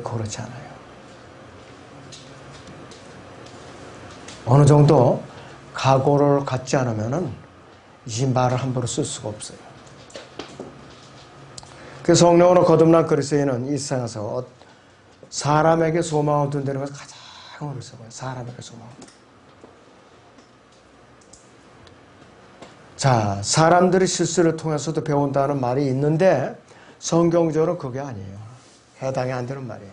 결코 그렇지 않아요. 어느 정도 각오를 갖지 않으면은 이 말을 함부로 쓸 수가 없어요. 그래서 성령으로 거듭난 그리스도인은 이 세상에서 사람에게 소망을 둔다는 것은 가장 어리석어요. 사람에게 소망을. 자, 사람들이 실수를 통해서도 배운다는 말이 있는데 성경적으로 그게 아니에요. 해당이 안 되는 말이에요.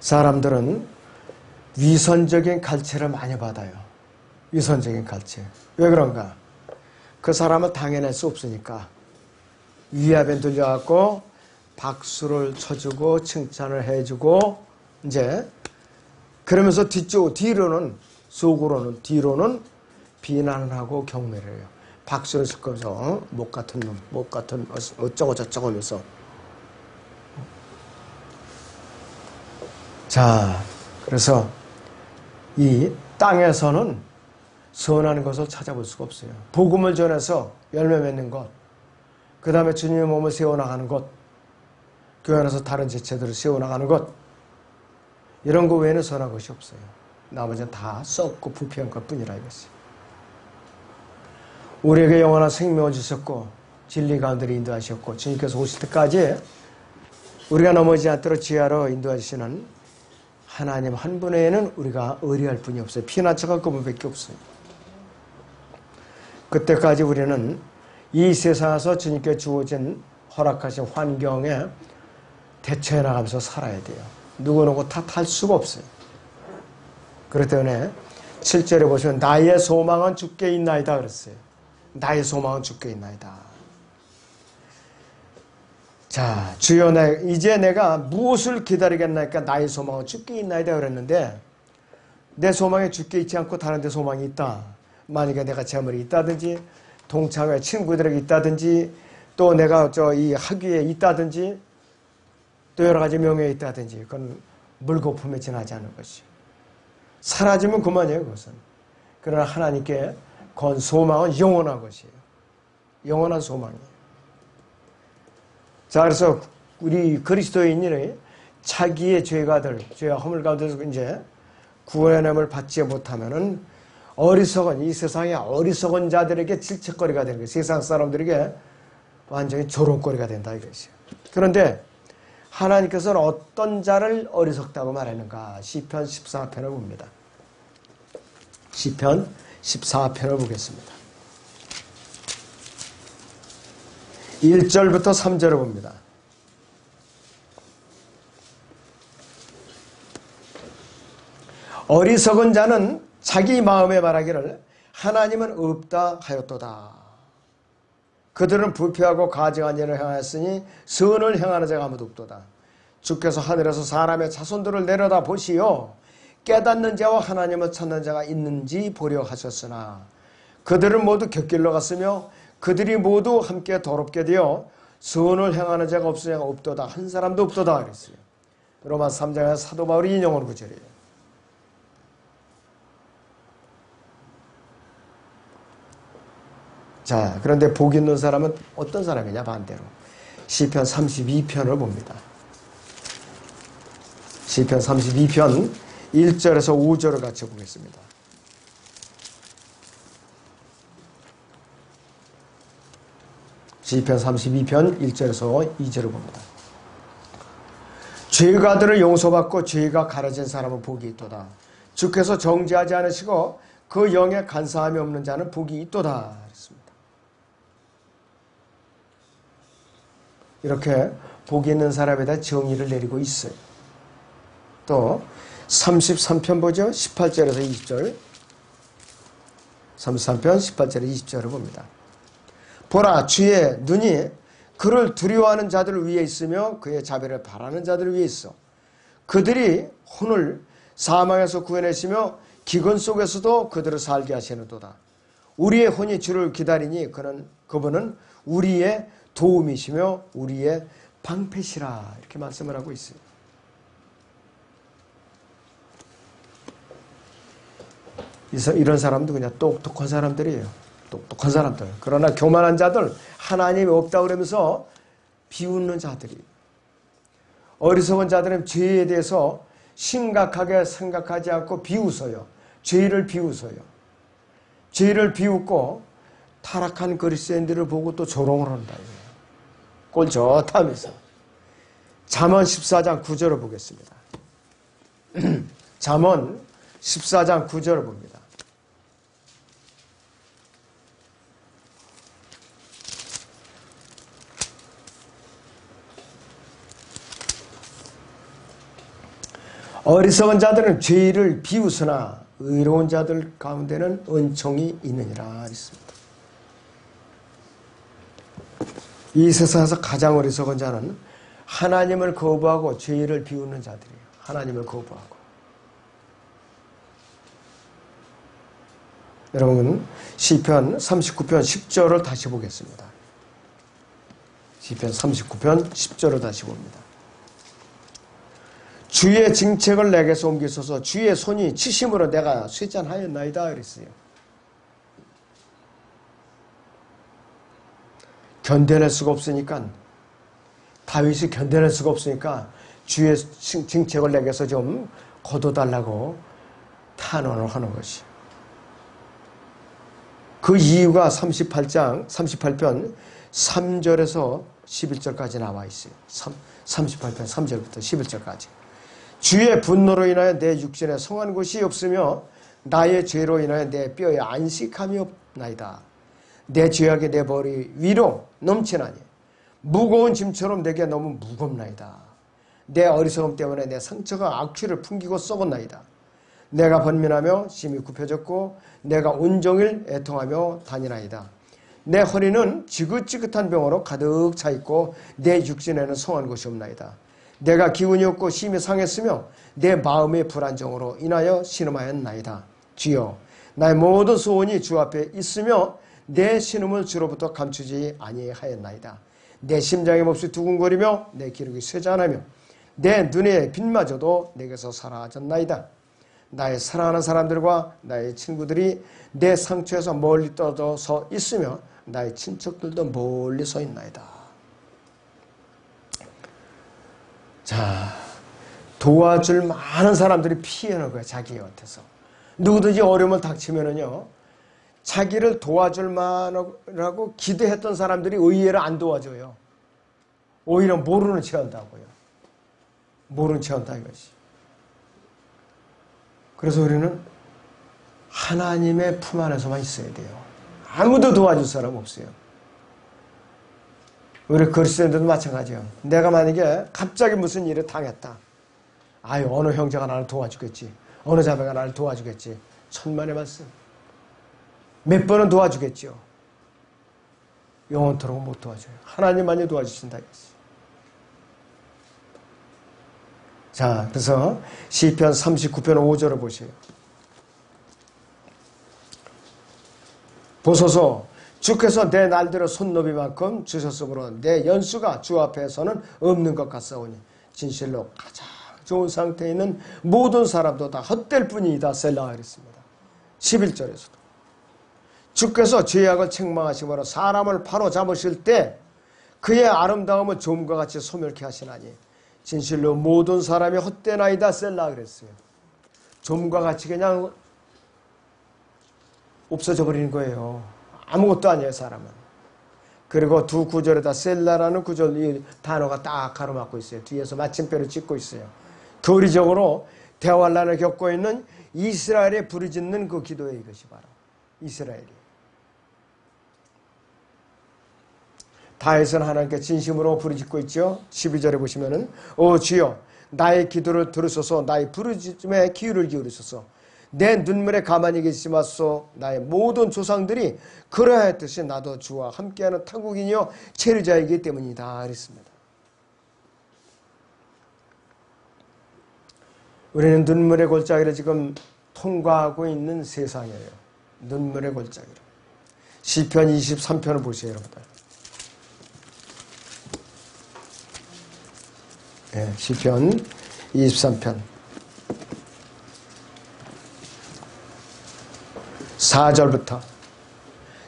사람들은 위선적인 갈채를 많이 받아요. 위선적인 갈채. 왜 그런가? 그 사람을 당해낼 수 없으니까 위압에 들려갖고 박수를 쳐주고 칭찬을 해주고 이제 그러면서 뒤로는 속으로는 뒤로는 비난을 하고 경멸을 해요. 박수를 칠 못 같은 놈, 못 같은 어쩌고 저쩌고 하면서. 자, 그래서 이 땅에서는 선한 것을 찾아볼 수가 없어요. 복음을 전해서 열매 맺는 것, 그 다음에 주님의 몸을 세워나가는 것, 교회 안에서 다른 지체들을 세워나가는 것, 이런 거 외에는 선한 것이 없어요. 나머지는 다 썩고 부패한 것뿐이라 이것이. 우리에게 영원한 생명을 주셨고 진리 가운데로 인도하셨고 주님께서 오실 때까지 우리가 넘어지지 않도록 지혜로 인도하시는 하나님 한 분에는 우리가 의뢰할 분이 없어요. 피난처가 그분밖에 없어요. 그때까지 우리는 이 세상에서 주님께 주어진 허락하신 환경에 대처해 나가면서 살아야 돼요. 누구누구 탓할 수가 없어요. 그렇기 때문에 7절에 보시면 나의 소망은 주께 있나이다 그랬어요. 나의 소망은 주께 있나이다. 자, 주여 이제 내가 무엇을 기다리겠나이까 나의 소망은 주께 있나이다 그랬는데 내 소망이 주께 있지 않고 다른 데 소망이 있다. 만약에 내가 재물이 있다든지 동창회 친구들에게 있다든지 또 내가 이 학위에 있다든지 또 여러 가지 명예에 있다든지 그건 물거품에 지나지 않는 것이죠. 사라지면 그만이에요. 그것은. 그러나 하나님께 건 소망은 영원한 것이에요. 영원한 소망이에요. 자, 그래서 우리 그리스도인이 자기의 죄와 허물 가운데서 이제 구원의 은혜를 받지 못하면은 어리석은 이 세상의 어리석은 자들에게 질책거리가 되는 거예요. 세상 사람들에게 완전히 조롱거리가 된다 이것이에요. 그런데 하나님께서는 어떤 자를 어리석다고 말하는가? 시편 14편을 봅니다. 시편 14편을 보겠습니다. 1절부터 3절을 봅니다. 어리석은 자는 자기 마음에 말하기를 하나님은 없다 하였도다. 그들은 부패하고 가증한 일을 행하였으니 선을 행하는 자가 아무도 없도다. 주께서 하늘에서 사람의 자손들을 내려다 보시오. 깨닫는 자와 하나님을 찾는 자가 있는지 보려 하셨으나 그들은 모두 곁길로 갔으며 그들이 모두 함께 더럽게 되어 선을 행하는 자가 없으냐 없도다. 한 사람도 없도다 그랬어요. 로마 3장에 사도 바울이 인용한 구절이에요. 자, 그런데 복 있는 사람은 어떤 사람이냐 반대로 시편 32편을 봅니다. 시편 32편 1절에서 5절을 같이 보겠습니다. 시편 32편 1절에서 2절을 봅니다. 죄가들을 용서받고 죄가 가려진 사람은 복이 있도다. 주께서 정죄하지 않으시고 그 영에 간사함이 없는 자는 복이 있도다. 이렇게 복이 있는 사람에 대한 정의를 내리고 있어요. 또 33편 보죠. 18절에서 20절. 33편 18절에서 20절을 봅니다. 보라, 주의 눈이 그를 두려워하는 자들을 위해 있으며 그의 자비를 바라는 자들을 위해 있어. 그들이 혼을 사망에서 구해내시며 기근 속에서도 그들을 살게 하시는도다. 우리의 혼이 주를 기다리니 그분은 우리의 도움이시며 우리의 방패시라 이렇게 말씀을 하고 있어요. 이런 사람도 그냥 똑똑한 사람들이에요. 똑똑한 사람들. 그러나 교만한 자들, 하나님이 없다고 그러면서 비웃는 자들이 어리석은 자들은 죄에 대해서 심각하게 생각하지 않고 비웃어요. 죄를 비웃어요. 죄를 비웃고 타락한 그리스도인들을 보고 또 조롱을 한다. 꼴 좋다면서. 잠언 14장 9절을 보겠습니다. 잠언 14장 9절을 봅니다. 어리석은 자들은 죄를 비웃으나 의로운 자들 가운데는 은총이 있느니라 했습니다. 이 세상에서 가장 어리석은 자는 하나님을 거부하고 죄를 비웃는 자들이에요. 하나님을 거부하고. 여러분 시편 39편 10절을 다시 보겠습니다. 시편 39편 10절을 다시 봅니다. 주의 징책을 내게서 옮기소서. 주의 손이 치심으로 내가 쇠잔하였나이다 그랬어요. 견뎌낼 수가 없으니까, 다윗이 견뎌낼 수가 없으니까 주의 징책을 내게서 좀 거둬달라고 탄원을 하는 것이. 그 이유가 38편 3절에서 11절까지 나와 있어요. 38편 3절부터 11절까지. 주의 분노로 인하여 내 육신에 성한 곳이 없으며 나의 죄로 인하여 내 뼈에 안식함이 없나이다. 내 죄악이 내 머리 위로 넘치나니 무거운 짐처럼 내게 너무 무겁나이다. 내 어리석음 때문에 내 상처가 악취를 풍기고 썩었나이다. 내가 번민하며 심히 굽혀졌고 내가 온종일 애통하며 다니나이다. 내 허리는 지긋지긋한 병으로 가득 차 있고 내 육신에는 성한 곳이 없나이다. 내가 기운이 없고 심히 상했으며 내 마음의 불안정으로 인하여 신음하였나이다. 주여, 나의 모든 소원이 주 앞에 있으며 내 신음을 주로부터 감추지 아니하였나이다. 내 심장의 몹시 두근거리며 내 기력이 쇠잔하며 내 눈의 빛마저도 내게서 사라졌나이다. 나의 사랑하는 사람들과 나의 친구들이 내 상처에서 멀리 떨어져 있으며 나의 친척들도 멀리 서 있나이다. 자, 도와줄 많은 사람들이 피하는 거예요. 자기 곁에서. 누구든지 어려움을 닥치면은요, 자기를 도와줄 만하고 기도했던 사람들이 의외로 안 도와줘요. 오히려 모르는 체 한다고요. 모르는 체 한다 이것이. 그래서 우리는 하나님의 품 안에서만 있어야 돼요. 아무도 도와줄 사람 없어요. 우리 그리스도인들도 마찬가지예요. 내가 만약에 갑자기 무슨 일을 당했다. 아유, 어느 형제가 나를 도와주겠지. 어느 자매가 나를 도와주겠지. 천만의 말씀. 몇 번은 도와주겠죠. 영원토록 못 도와줘요. 하나님만이 도와주신다 이것이. 자, 그래서 시편 39편 5절을 보세요. 보소서, 주께서 내 날들을 손너비만큼 주셨으므로 내 연수가 주 앞에서는 없는 것 같사오니 진실로 가장 좋은 상태에 있는 모든 사람도 다 헛될 뿐이다. 셀라 그랬습니다. 11절에서도 주께서 죄악을 책망하심으로 사람을 바로 잡으실 때 그의 아름다움은 좀과 같이 소멸케 하시나니 진실로 모든 사람이 헛되나이다. 셀라 그랬어요. 좀과 같이 그냥 없어져 버리는 거예요. 아무것도 아니에요, 사람은. 그리고 두 구절에다 셀라라는 구절, 이 단어가 딱 가로막고 있어요. 뒤에서 마침표를 찍고 있어요. 교리적으로 대환란을 겪고 있는 이스라엘에 부르짖는 그 기도예요. 이것이 바로 이스라엘이. 다윗은 하나님께 진심으로 부르짖고 있죠. 12절에 보시면은 오 주여, 나의 기도를 들으소서. 나의 부르짖음에 귀를 기울이소서. 내 눈물에 가만히 계시지 마소서. 나의 모든 조상들이 그러하였듯이 나도 주와 함께하는 타국이며 체류자이기 때문이다 그랬습니다. 우리는 눈물의 골짜기를 지금 통과하고 있는 세상이에요. 눈물의 골짜기를. 시편 23편을 보세요, 여러분들. 네, 시편 23편 4절부터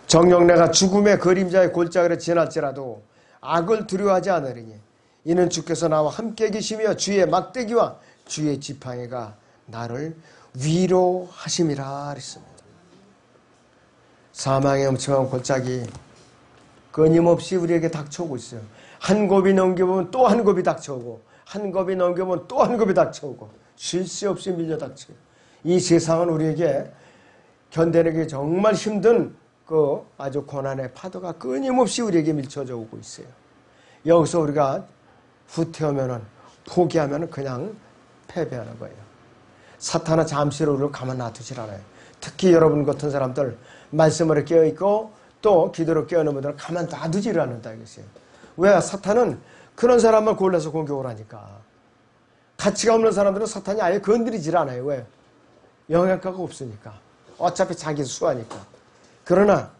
정녕 내가 죽음의 그림자의 골짜기를 지날지라도 악을 두려워하지 않으리니 이는 주께서 나와 함께 계시며 주의 막대기와 주의 지팡이가 나를 위로하심이라 그랬습니다. 사망의 엄청난 골짜기 끊임없이 우리에게 닥쳐오고 있어요. 한 곱이 넘겨보면 또 한 곱이 닥쳐오고, 한 곱이 넘겨보면 또 한 곱이 닥쳐오고, 쉴 새 없이 밀려 닥쳐요. 이 세상은 우리에게 견뎌내기 정말 힘든 그 아주 고난의 파도가 끊임없이 우리에게 밀쳐져 오고 있어요. 여기서 우리가 후퇴하면은, 포기하면은 그냥 패배하는 거예요. 사탄은 잠시로 우리를 가만 놔두질 않아요. 특히 여러분 같은 사람들, 말씀으로 깨어있고 또 기도로 깨어있는 분들은 가만 놔두지를 않는다 이것이에요. 왜? 사탄은 그런 사람만 골라서 공격을 하니까. 가치가 없는 사람들은 사탄이 아예 건드리질 않아요. 왜? 영향가가 없으니까. 어차피 자기 수하니까. 그러나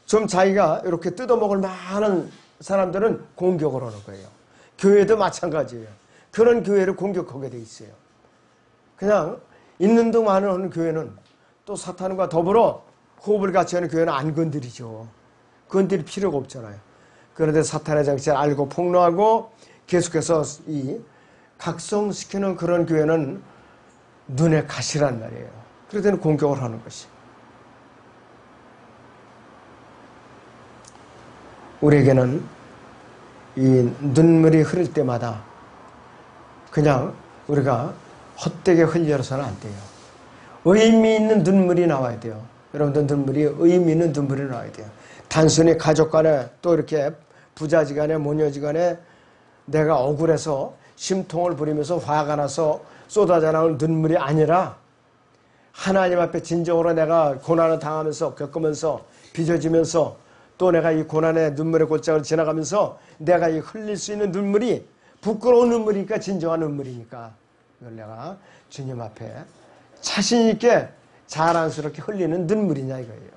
좀 자기가 이렇게 뜯어먹을 만한 사람들은 공격을 하는 거예요. 교회도 마찬가지예요. 그런 교회를 공격하게 돼 있어요. 그냥 있는 동안 하는 교회는 또 사탄과 더불어 호흡을 같이 하는 교회는 안 건드리죠. 건드릴 필요가 없잖아요. 그런데 사탄의 정체를 알고 폭로하고 계속해서 이 각성시키는 그런 교회는 눈에 가시란 말이에요. 그럴 때는 공격을 하는 것이. 우리에게는 이 눈물이 흐를 때마다 그냥 우리가 헛되게 흘려서는 안 돼요. 의미 있는 눈물이 나와야 돼요. 여러분들 눈물이 의미 있는 눈물이 나와야 돼요. 단순히 가족 간에 또 이렇게 부자지간에 모녀지간에 내가 억울해서 심통을 부리면서 화가 나서 쏟아져 나올 눈물이 아니라 하나님 앞에 진정으로 내가 고난을 당하면서 겪으면서 빚어지면서 또 내가 이 고난의 눈물의 골짜기를 지나가면서 내가 이 흘릴 수 있는 눈물이 부끄러운 눈물이니까 진정한 눈물이니까 이걸 내가 주님 앞에 자신 있게 자랑스럽게 흘리는 눈물이냐 이거예요.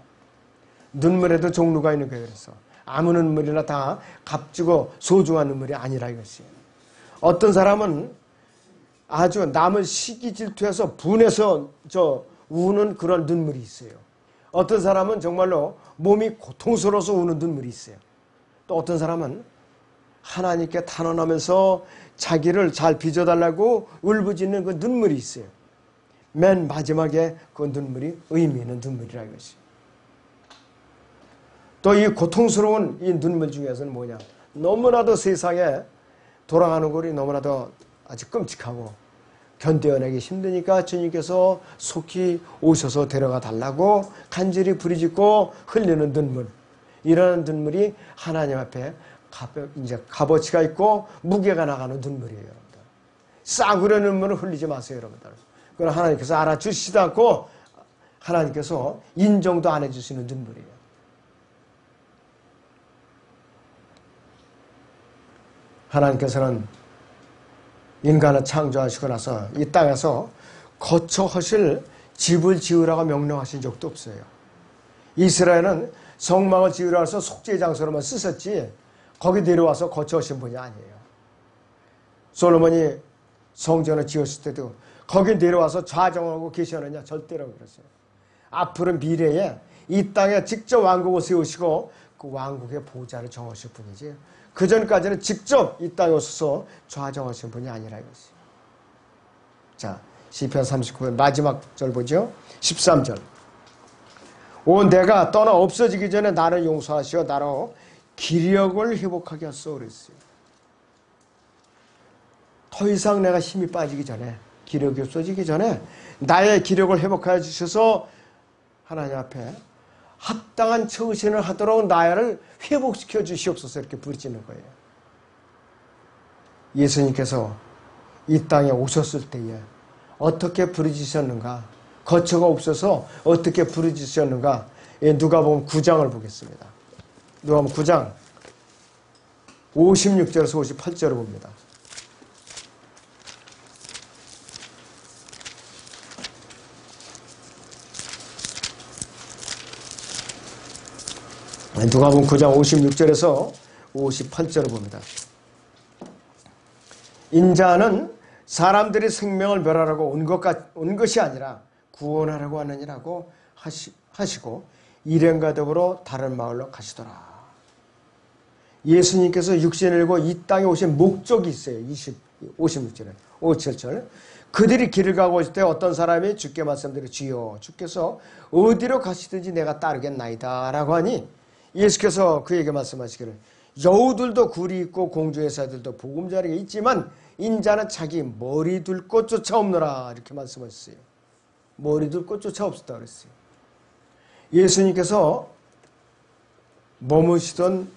눈물에도 종류가 있는 거예요. 그래서 아무 눈물이나 다 값지고 소중한 눈물이 아니라 이것이에요. 어떤 사람은 아주 남을 시기 질투해서 분해서 우는 그런 눈물이 있어요. 어떤 사람은 정말로 몸이 고통스러워서 우는 눈물이 있어요. 또 어떤 사람은 하나님께 탄원하면서 자기를 잘 빚어달라고 울부짖는 그 눈물이 있어요. 맨 마지막에 그 눈물이 의미 있는 눈물이라 이것이. 또 이 고통스러운 이 눈물 중에서는 뭐냐? 너무나도 세상에 돌아가는 것이 너무나도 아주 끔찍하고 견뎌내기 힘드니까 주님께서 속히 오셔서 데려가 달라고 간절히 부르짖고 흘리는 눈물. 이런 눈물이 하나님 앞에 이제 값어치가 있고 무게가 나가는 눈물이에요, 여러분들. 싸구려 눈물을 흘리지 마세요, 여러분들. 그건 하나님께서 알아주시지도 않고 하나님께서 인정도 안 해주시는 눈물이에요. 하나님께서는 인간을 창조하시고 나서 이 땅에서 거처하실 집을 지으라고 명령하신 적도 없어요. 이스라엘은 성막을 지으라 해서 속죄 장소로만 쓰셨지 거기 내려와서 거처하신 분이 아니에요. 솔로몬이 성전을 지었을 때도 거기 내려와서 좌정하고 계시느냐? 절대로 그랬어요. 앞으로 미래에 이 땅에 직접 왕국을 세우시고 그 왕국의 보좌를 정하실 분이지 그 전까지는 직접 이 땅에 오셔서 좌정하신 분이 아니라 이것이에요. 자, 시편 39편 마지막 절 보죠. 13절. 오 내가 떠나 없어지기 전에 나를 용서하시어 나로 기력을 회복하게 하소서 그랬어요. 더 이상 내가 힘이 빠지기 전에 기력이 없어지기 전에 나의 기력을 회복하여 주셔서 하나님 앞에 합당한 처신을 하도록 나를 회복시켜 주시옵소서 이렇게 부르짖는 거예요. 예수님께서 이 땅에 오셨을 때에 어떻게 부르짖으셨는가? 거처가 없어서 어떻게 부르짖으셨는가? 누가복음 9장을 보겠습니다. 누가복음 9장 56절에서 58절을 봅니다. 누가복음 9장 56절에서 58절을 봅니다. 인자는 사람들이 생명을 멸하라고 온 것이 아니라 구원하라고 하느니라고 하시고 일행과 더불어 다른 마을로 가시더라. 예수님께서 육신을 입고 이 땅에 오신 목적이 있어요. 56절에 57절. 그들이 길을 가고 있을 때 어떤 사람이 주께 말씀드려 주여 주께서 어디로 가시든지 내가 따르겠나이다 라고 하니 예수께서 그에게 말씀하시기를 여우들도 굴이 있고 공중의 새들도 보금자리가 있지만 인자는 자기 머리 둘 곳조차 없노라 이렇게 말씀하셨어요. 머리 둘 곳조차 없었다 그랬어요. 예수님께서 머무시던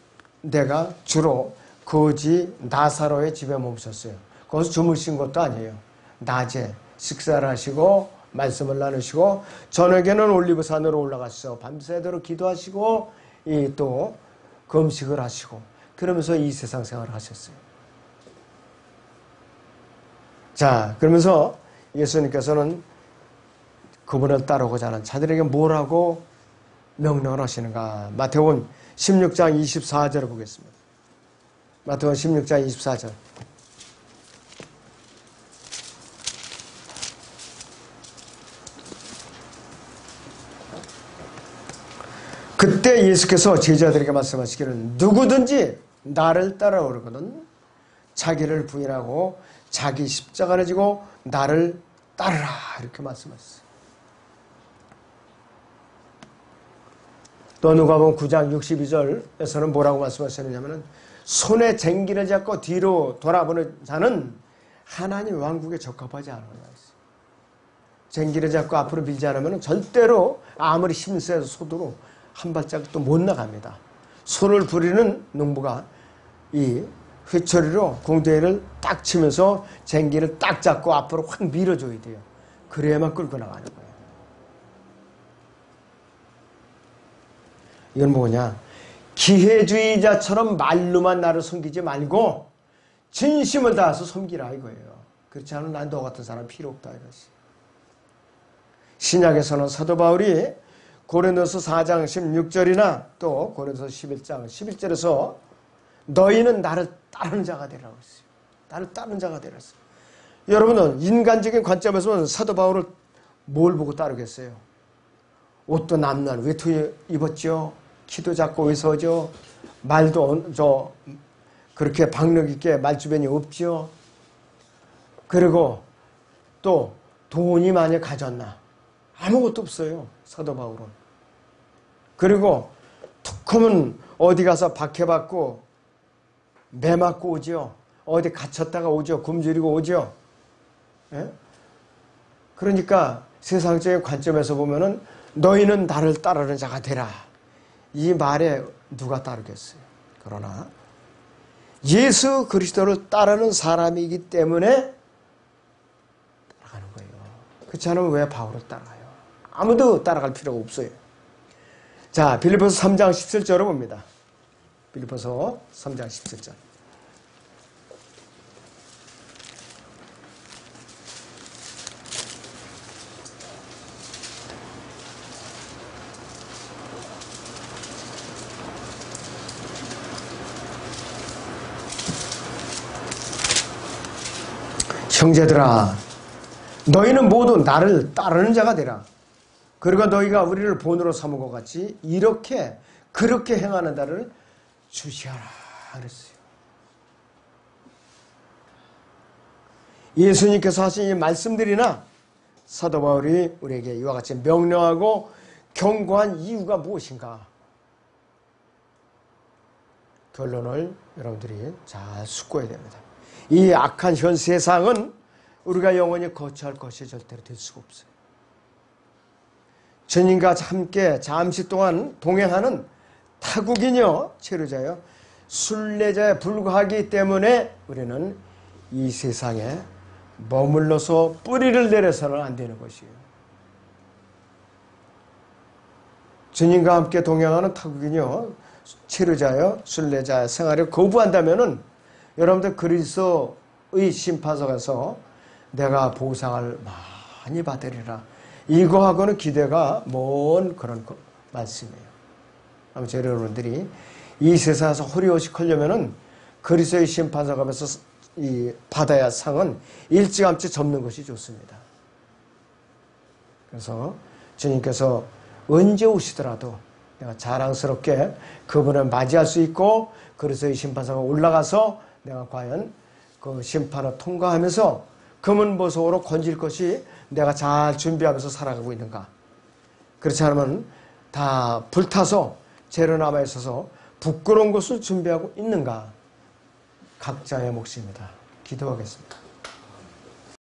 데가 주로 거지 나사로의 집에 머무셨어요. 거기서 주무신 것도 아니에요. 낮에 식사를 하시고 말씀을 나누시고 저녁에는 올리브산으로 올라가셔서 밤새도록 기도하시고 또 금식을 하시고 그러면서 이 세상 생활을 하셨어요. 자, 그러면서 예수님께서는 그분을 따르고자 하는 자들에게 뭐라고 명령을 하시는가? 마태복음 16장 24절을 보겠습니다. 마태복음 16장 24절. 그때 예수께서 제자들에게 말씀하시기를 누구든지 나를 따라오려거든 자기를 부인하고 자기 십자가를 지고 나를 따르라 이렇게 말씀하셨어요. 또 누가복음 9장 62절에서는 뭐라고 말씀하셨느냐면 손에 쟁기를 잡고 뒤로 돌아보는 자는 하나님 왕국에 적합하지 않은 거예요. 쟁기를 잡고 앞으로 밀지 않으면 절대로 아무리 힘세서 소도로 한 발짝도 못 나갑니다. 손을 부리는 농부가 이 회초리로 공대를 딱 치면서 쟁기를 딱 잡고 앞으로 확 밀어줘야 돼요. 그래야만 끌고 나가는 거예요. 이건 뭐냐? 기회주의자처럼 말로만 나를 섬기지 말고 진심을 다해서 섬기라 이거예요. 그렇지 않으면 난 너 같은 사람 필요 없다 이것이. 신약에서는 사도 바울이 고린도서 4장 16절이나 또 고린도서 11장 11절에서 너희는 나를 따르는 자가 되라고 했어요. 나를 따르는 자가 되라 했어요. 여러분은 인간적인 관점에서 보면 사도 바울을 뭘 보고 따르겠어요? 옷도 남날 외투 입었죠. 키도 작고 의서죠. 말도 그렇게 박력 있게 말주변이 없죠. 그리고 또 돈이 많이 가졌나? 아무것도 없어요. 사도 바울은. 그리고 툭 하면 어디 가서 박해받고 매 맞고 오죠. 어디 갇혔다가 오죠. 굶주리고 오죠. 예? 그러니까 세상적인 관점에서 보면은 너희는 나를 따르는 자가 되라. 이 말에 누가 따르겠어요? 그러나 예수 그리스도를 따르는 사람이기 때문에 따라가는 거예요. 그렇지 않으면 왜 바울을 따라가요? 아무도 따라갈 필요가 없어요. 자, 빌립보서 3장 17절을 봅니다. 빌립보서 3장 17절. 형제들아 너희는 모두 나를 따르는 자가 되라. 그리고 너희가 우리를 본으로 삼은 것 같이 이렇게 그렇게 행하는 자를 주시하라 그랬어요. 예수님께서 하신 이 말씀들이나 사도 바울이 우리에게 이와 같이 명령하고 경고한 이유가 무엇인가? 결론을 여러분들이 잘 숙고해야 됩니다. 이 악한 현 세상은 우리가 영원히 거처할 것이 절대로 될 수가 없어요. 주님과 함께 잠시 동안 동행하는 타국이며 체류자여 순례자에 불과하기 때문에 우리는 이 세상에 머물러서 뿌리를 내려서는 안 되는 것이에요. 주님과 함께 동행하는 타국이며 체류자여 순례자 생활을 거부한다면은 여러분들 그리스도의 심판서 가서 내가 보상을 많이 받으리라. 이거하고는 기대가 먼 그런 말씀이에요. 아무튼 여러분들이 이 세상에서 호리호식하려면은 그리스도의 심판서 가면서 이 받아야 상은 일찌감치 접는 것이 좋습니다. 그래서 주님께서 언제 오시더라도 내가 자랑스럽게 그분을 맞이할 수 있고, 그래서 이 심판상에 올라가서 내가 과연 그 심판을 통과하면서 금은보석으로 건질 것이 내가 잘 준비하면서 살아가고 있는가. 그렇지 않으면 다 불타서 재로 남아 있어서 부끄러운 것을 준비하고 있는가. 각자의 몫입니다. 기도하겠습니다.